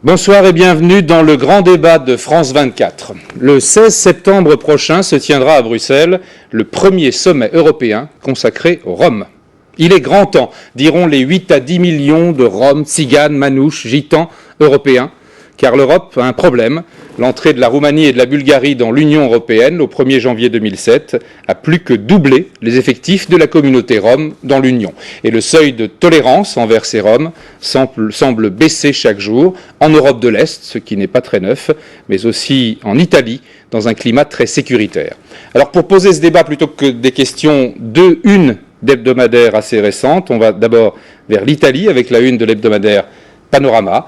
Bonsoir et bienvenue dans le grand débat de France 24. Le 16 septembre prochain se tiendra à Bruxelles le premier sommet européen consacré aux Roms. Il est grand temps, diront les 8 à 10 millions de Roms, Tziganes, Manouches, Gitans européens, car l'Europe a un problème. L'entrée de la Roumanie et de la Bulgarie dans l'Union européenne au 1er janvier 2007 a plus que doublé les effectifs de la communauté Rom dans l'Union. Et le seuil de tolérance envers ces Roms semble baisser chaque jour en Europe de l'Est, ce qui n'est pas très neuf, mais aussi en Italie, dans un climat très sécuritaire. Alors pour poser ce débat, plutôt que des questions de une d'hebdomadaire assez récente, on va d'abord vers l'Italie avec la une de l'hebdomadaire Panorama,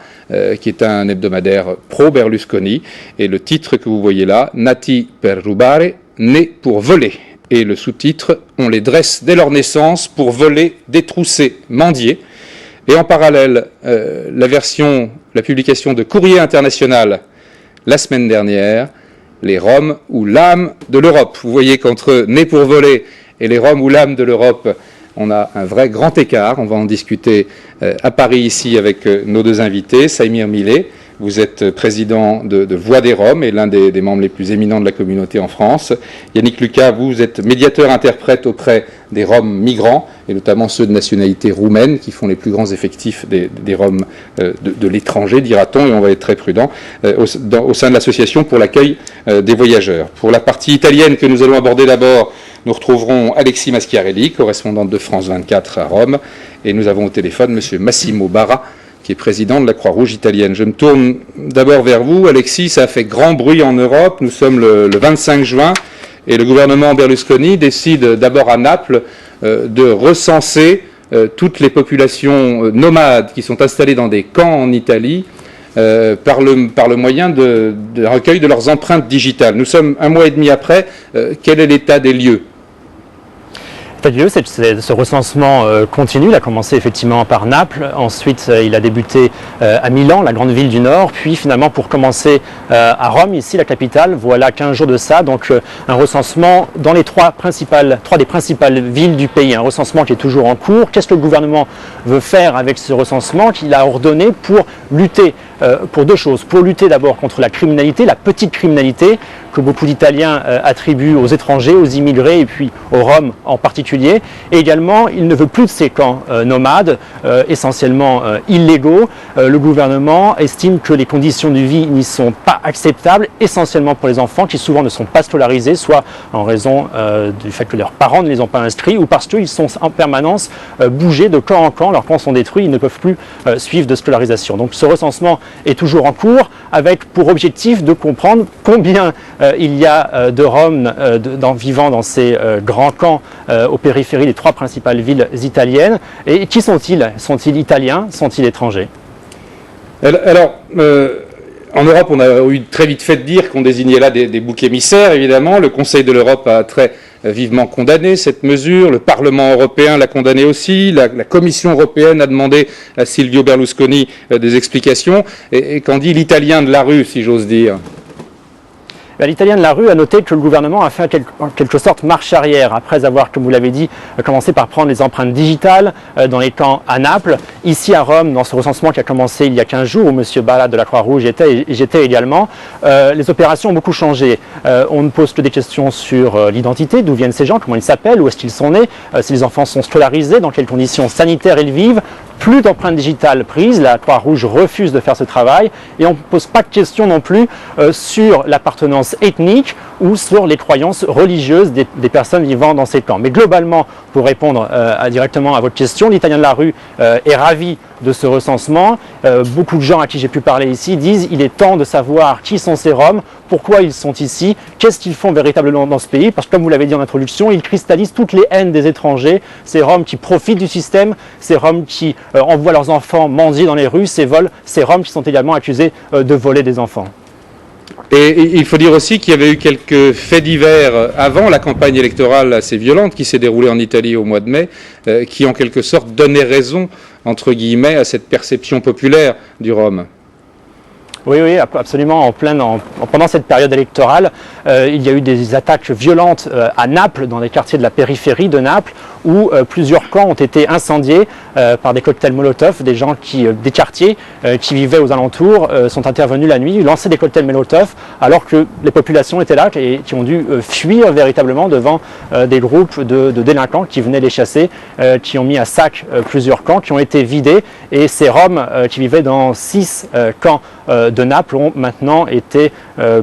qui est un hebdomadaire pro-Berlusconi, et le titre que vous voyez là, Nati per rubare, né pour voler. Et le sous-titre, on les dresse dès leur naissance pour voler, détrousser, mendier. Et en parallèle, la publication de Courrier International la semaine dernière, les Roms ou l'âme de l'Europe. Vous voyez qu'entre né pour voler et les Roms ou l'âme de l'Europe, on a un vrai grand écart. On va en discuter à Paris ici avec nos deux invités. Saïmir Millet, vous êtes président de Voix des Roms et l'un des membres les plus éminents de la communauté en France. Yannick Lucas, vous êtes médiateur-interprète auprès des Roms migrants, et notamment ceux de nationalité roumaine, qui font les plus grands effectifs des Roms de l'étranger, dira-t-on, et on va être très prudent, au sein de l'association pour l'accueil des voyageurs. Pour la partie italienne que nous allons aborder d'abord, nous retrouverons Alexis Maschiarelli, correspondante de France 24 à Rome, et nous avons au téléphone M. Massimo Barra, qui est président de la Croix-Rouge italienne. Je me tourne d'abord vers vous, Alexis. Ça a fait grand bruit en Europe. Nous sommes le 25 juin et le gouvernement Berlusconi décide d'abord à Naples de recenser toutes les populations nomades qui sont installées dans des camps en Italie par le moyen de recueil de leurs empreintes digitales. Nous sommes un mois et demi après. Quel est l'état des lieux ? Ce recensement continue. Il a commencé effectivement par Naples, ensuite il a débuté à Milan, la grande ville du Nord, puis finalement pour commencer à Rome, ici la capitale, voilà 15 jours de ça, donc un recensement dans les trois des principales villes du pays, un recensement qui est toujours en cours. Qu'est-ce que le gouvernement veut faire avec ce recensement qu'il a ordonné pour lutter pour deux choses, pour lutter d'abord contre la criminalité, la petite criminalité que beaucoup d'Italiens attribuent aux étrangers, aux immigrés et puis aux Roms en particulier. Et également, il ne veut plus de ces camps nomades, essentiellement illégaux. Le gouvernement estime que les conditions de vie n'y sont pas acceptables, essentiellement pour les enfants qui souvent ne sont pas scolarisés, soit en raison du fait que leurs parents ne les ont pas inscrits ou parce qu'ils sont en permanence bougés de camp en camp. Leurs camps sont détruits, ils ne peuvent plus suivre de scolarisation. Donc ce recensement est toujours en cours avec pour objectif de comprendre combien il y a de Roms vivant dans ces grands camps aux périphéries des trois principales villes italiennes. Et qui sont-ils ? Sont-ils italiens ? Sont-ils étrangers ? Alors, en Europe, on a eu très vite fait de dire qu'on désignait là des boucs émissaires, évidemment. Le Conseil de l'Europe a très vivement condamné cette mesure. Le Parlement européen l'a condamné aussi. La Commission européenne a demandé à Silvio Berlusconi des explications. Et qu'en dit l'italien de la rue, si j'ose dire ? L'Italien de la rue a noté que le gouvernement a fait en quelque sorte marche arrière après avoir, comme vous l'avez dit, commencé par prendre les empreintes digitales dans les camps à Naples. Ici à Rome, dans ce recensement qui a commencé il y a 15 jours, où M. Barra de la Croix-Rouge était et j'étais également, les opérations ont beaucoup changé. On ne pose que des questions sur l'identité, d'où viennent ces gens, comment ils s'appellent, où est-ce qu'ils sont nés, si les enfants sont scolarisés, dans quelles conditions sanitaires ils vivent. Plus d'empreintes digitales prises, la Croix-Rouge refuse de faire ce travail et on ne pose pas de questions non plus sur l'appartenance ethnique ou sur les croyances religieuses des personnes vivant dans ces camps. Mais globalement, pour répondre directement à votre question, l'Italien de la rue est ravi de ce recensement. Beaucoup de gens à qui j'ai pu parler ici disent qu'il est temps de savoir qui sont ces Roms, pourquoi ils sont ici, qu'est-ce qu'ils font véritablement dans ce pays, parce que comme vous l'avez dit en introduction, ils cristallisent toutes les haines des étrangers, ces Roms qui profitent du système, ces Roms qui envoient leurs enfants mendier dans les rues, ces Roms qui sont également accusés de voler des enfants. Et il faut dire aussi qu'il y avait eu quelques faits divers avant la campagne électorale assez violente qui s'est déroulée en Italie au mois de mai, qui en quelque sorte donnaient raison, entre guillemets, à cette perception populaire du Rome. Oui, absolument. Pendant cette période électorale, il y a eu des attaques violentes à Naples, dans les quartiers de la périphérie de Naples, où plusieurs camps ont été incendiés par des cocktails Molotov. Des gens des quartiers qui vivaient aux alentours sont intervenus la nuit, lançaient des cocktails Molotov alors que les populations étaient là et qui ont dû fuir véritablement devant des groupes de délinquants qui venaient les chasser, qui ont mis à sac plusieurs camps, qui ont été vidés, et ces Roms qui vivaient dans 6 camps de Naples ont maintenant été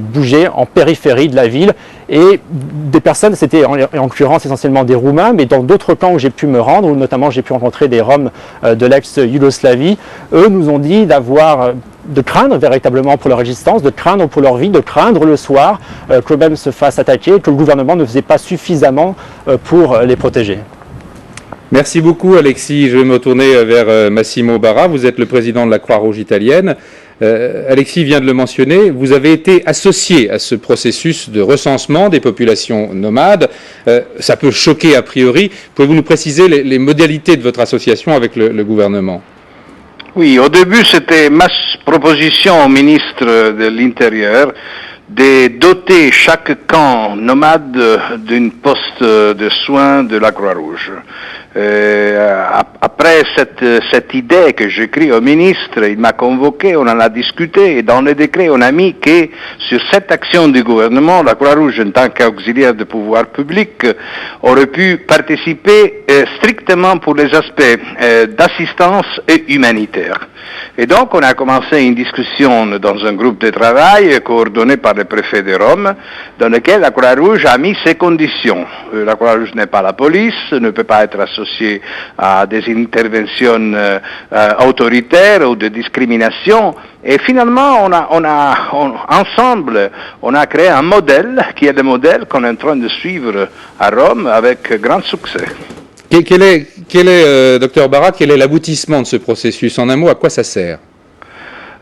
bougés en périphérie de la ville. Et des personnes, c'était en l'occurrence essentiellement des Roumains, mais dans d'autres camps où j'ai pu me rendre, où notamment j'ai pu rencontrer des Roms de l'ex-Yougoslavie, eux nous ont dit de craindre véritablement pour leur existence, de craindre pour leur vie, de craindre le soir qu'eux-mêmes se fassent attaquer, que le gouvernement ne faisait pas suffisamment pour les protéger. Merci beaucoup Alexis. Je vais me tourner vers Massimo Barra. Vous êtes le président de la Croix-Rouge italienne. Alexis vient de le mentionner, vous avez été associé à ce processus de recensement des populations nomades. Ça peut choquer a priori. Pouvez-vous nous préciser les modalités de votre association avec le gouvernement ? Oui, au début c'était ma proposition au ministre de l'Intérieur de doter chaque camp nomade d'une poste de soins de la Croix-Rouge. Après cette idée que j'écris au ministre, il m'a convoqué, on en a discuté, et dans le décret on a mis que sur cette action du gouvernement, la Croix-Rouge en tant qu'auxiliaire de pouvoir public aurait pu participer strictement pour les aspects d'assistance et humanitaire. Et donc on a commencé une discussion dans un groupe de travail coordonné par le préfet de Rome, dans lequel la Croix-Rouge a mis ses conditions. La Croix-Rouge n'est pas la police, ne peut pas être associée à des interventions autoritaires ou de discrimination. Et finalement, ensemble, on a créé un modèle qui est le modèle qu'on est en train de suivre à Rome avec grand succès. Quel est, docteur Barra, quel est l'aboutissement de ce processus? En un mot, à quoi ça sert?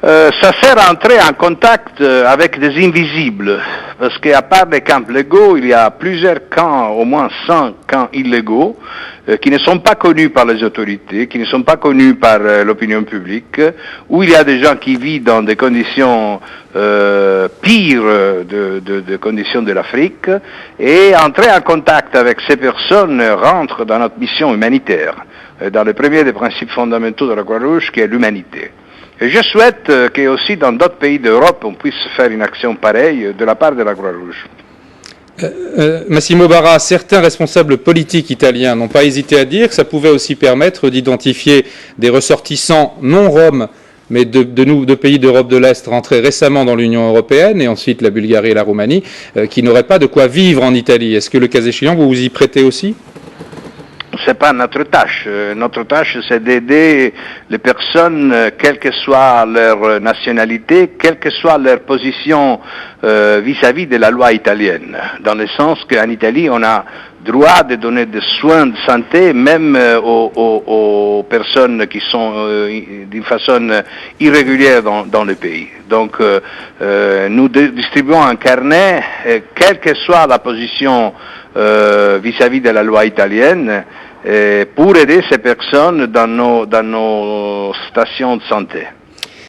Ça sert à entrer en contact avec des invisibles, parce qu'à part les camps légaux, il y a plusieurs camps, au moins 100 camps illégaux, qui ne sont pas connus par les autorités, qui ne sont pas connus par l'opinion publique, où il y a des gens qui vivent dans des conditions pires de conditions de l'Afrique, et entrer en contact avec ces personnes rentre dans notre mission humanitaire, dans le premier des principes fondamentaux de la Croix-Rouge, qui est l'humanité. Et je souhaite que aussi dans d'autres pays d'Europe, on puisse faire une action pareille de la part de la Croix-Rouge. Massimo Barra, certains responsables politiques italiens n'ont pas hésité à dire que ça pouvait aussi permettre d'identifier des ressortissants non roms, mais de pays d'Europe de l'Est rentrés récemment dans l'Union européenne, et ensuite la Bulgarie et la Roumanie, qui n'auraient pas de quoi vivre en Italie. Est-ce que le cas échéant, vous vous y prêtez aussi ? C'est pas notre tâche. Notre tâche, c'est d'aider les personnes, quelle que soit leur nationalité, quelle que soit leur position vis-à-vis de la loi italienne. Dans le sens qu'en Italie, on a droit de donner des soins de santé même aux personnes qui sont d'une façon irrégulière dans le pays. Donc, nous distribuons un carnet, quelle que soit la position vis-à-vis de la loi italienne, pour aider ces personnes dans nos stations de santé.